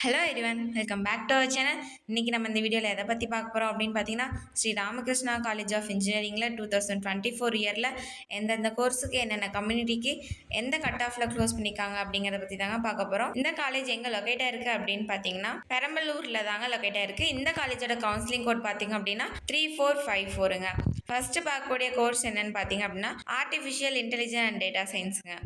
Hello everyone, welcome back to our channel. இன்னைக்கு நம்ம இந்த வீடியோவில் எதை பற்றி பார்க்க போகிறோம் அப்படின்னு பார்த்தீங்கன்னா, ஸ்ரீ ராமகிருஷ்ணா காலேஜ் ஆஃப் இன்ஜினியரிங்கில் 2024 இயரில் எந்தெந்த கோர்ஸுக்கு என்னென்ன கம்யூனிட்டிக்கு எந்த கட் ஆஃபில் க்ளோஸ் பண்ணியிருக்காங்க அப்படிங்கிறத பற்றி தாங்க பார்க்க போகிறோம். இந்த காலேஜ் எங்கே லொக்கேட் ஆயிருக்கு அப்படின்னு பார்த்தீங்கன்னா, பெரம்பலூரில் தாங்க லொக்கேட் ஆயிருக்கு. இந்த காலேஜோட கவுன்சிலிங் கோட் பார்த்தீங்க அப்படின்னா 3454ங்க. ஃபர்ஸ்ட் பார்க்கக்கூடிய கோர்ஸ் என்னன்னு பார்த்தீங்க அப்படின்னா ஆர்டிஃபிஷியல் இன்டெலிஜென்ஸ் அண்ட் டேட்டா சயின்ஸுங்க.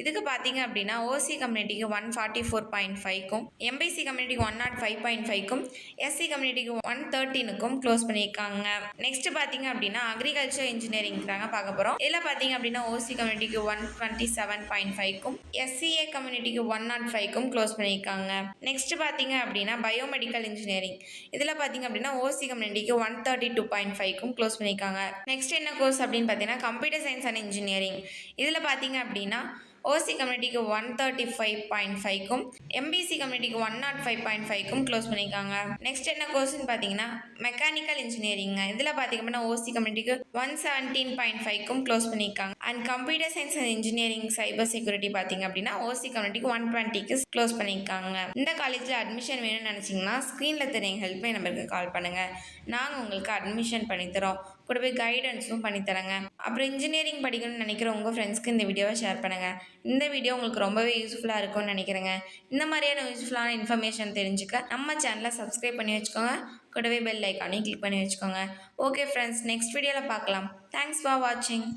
இதுக்கு பார்த்தீங்க அப்படின்னா ஓசி கம்யூனிட்டிக்கு 144.5க்கும், எம்பிசி கம்யூனிட்டிக்கு 105.5க்கும், எஸ்சி கம்யூனிட்டிக்கு 113க்கும் க்ளோஸ் பண்ணியிருக்காங்க. நெக்ஸ்ட் பார்த்தீங்க அப்படின்னா அக்ரிகல்ச்சர் இன்ஜினியரிங் தாங்க பார்க்க போகிறோம். இதில் பார்த்தீங்க அப்படின்னா ஓசி கம்யூனிட்டிக்கு 127.5க்கும், எஸ்சிஏ கம்யூனிட்டிக்கு 105க்கும் க்ளோஸ் பண்ணியிருக்காங்க. நெக்ஸ்ட் பார்த்தீங்க அப்படின்னா பயோமெடிக்கல் இன்ஜினியரிங். இதில் பார்த்தீங்க அப்படின்னா ஓசி கம்யூனிட்டிக்கு 132.5க்கும் க்ளோஸ் பண்ணியிருக்காங்க. நெக்ஸ்ட் என்ன கோர்ஸ் அப்படின்னு பார்த்தீங்கன்னா கம்ப்யூட்டர் சயின்ஸ் அண்ட் இன்ஜினியரிங். இதில் பார்த்தீங்க அப்படின்னா ஓசி கம்யூனிட்டிக்கு 135.5க்கும், எம்பிசி கம்யூனிட்டிக்கு 105.5க்கும் க்ளோஸ் பண்ணியிருக்காங்க. நெக்ஸ்ட் என்ன கோர்ஸ்னு பார்த்தீங்கன்னா மெக்கானிக்கல் இன்ஜினியரிங். இதில் பார்த்தீங்க அப்படின்னா ஓசி கம்யூனிட்டிக்கு 117.5க்கும் க்ளோஸ் பண்ணியிருக்காங்க. And computer science and engineering cyber security பார்த்தீங்க அப்படின்னா ஓசி கம்யூனிட்டிக்கு 120க்கு க்ளோஸ் பண்ணியிருக்காங்க. இந்த காலேஜில் அட்மிஷன் வேணும்னு நினச்சிங்கன்னா ஸ்க்ரீனில் தெரிய ஹெல்ப்லைன் நம்பருக்கு கால் பண்ணுங்கள். நாங்கள் உங்களுக்கு அட்மிஷன் பண்ணித்தரோம். கூடவே கைடன்ஸும் பண்ணித்தரேங்க. அப்புறம் இன்ஜினியரிங் படிக்கணும்னு நினைக்கிற உங்கள் ஃப்ரெண்ட்ஸ்க்கு இந்த வீடியோவை ஷேர் பண்ணுங்கள். இந்த வீடியோ உங்களுக்கு ரொம்பவே யூஸ்ஃபுல்லாக இருக்கும்னு நினைக்கிறேங்க. இந்த மாதிரியான யூஸ்ஃபுல்லான இன்ஃபர்மேஷன் தெரிஞ்சுக்க நம்ம சேனலை சப்ஸ்கிரைப் பண்ணி வச்சுக்கோங்க. கூடவே பெல் ஐக்கானையும் கிளிக் பண்ணி வச்சுக்கோங்க. ஓகே ஃப்ரெண்ட்ஸ், நெக்ஸ்ட் வீடியோவில் பார்க்கலாம். தேங்க்ஸ் ஃபார் வாட்சிங்.